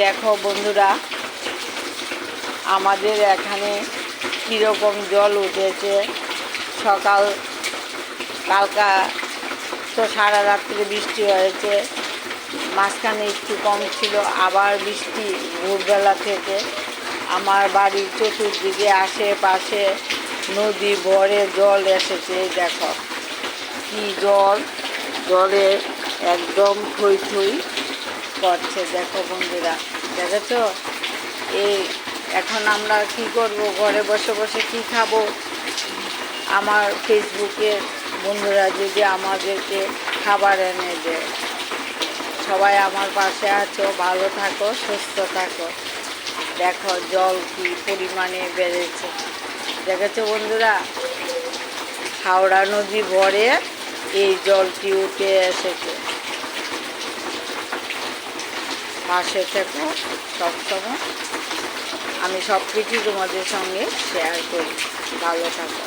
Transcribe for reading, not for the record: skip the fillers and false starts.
দেখো বন্ধুরা, আমাদের এখানে কীরকম জল উঠেছে। কালকা তো সারা রাত্রে বৃষ্টি হয়েছে, মাঝখানে একটু কম ছিল, আবার বৃষ্টি ভোরবেলা থেকে। আমার বাড়ির চতুর্দিকে আশেপাশে নদী ভরে জল এসেছে। দেখো কি জল, জলে একদম থই থই করছে। দেখো বন্ধুরা, দেখেছো? এই এখন আমরা কি করব, ঘরে বসে বসে কি খাবো? আমার ফেসবুকের বন্ধুরা যদি আমাদেরকে খাবার এনে দেয়। সবাই আমার পাশে আছো, ভালো থাকো, সুস্থ থাকো। দেখো জল কি পরিমাণে বেড়েছে, দেখেছো বন্ধুরা? হাওড়া নদী ভরে এই জলটি উঠে এসেছে। পাশে থেকো সবসময়, আমি সব কিছুই তোমাদের সঙ্গে শেয়ার করি। ভালো থাকো।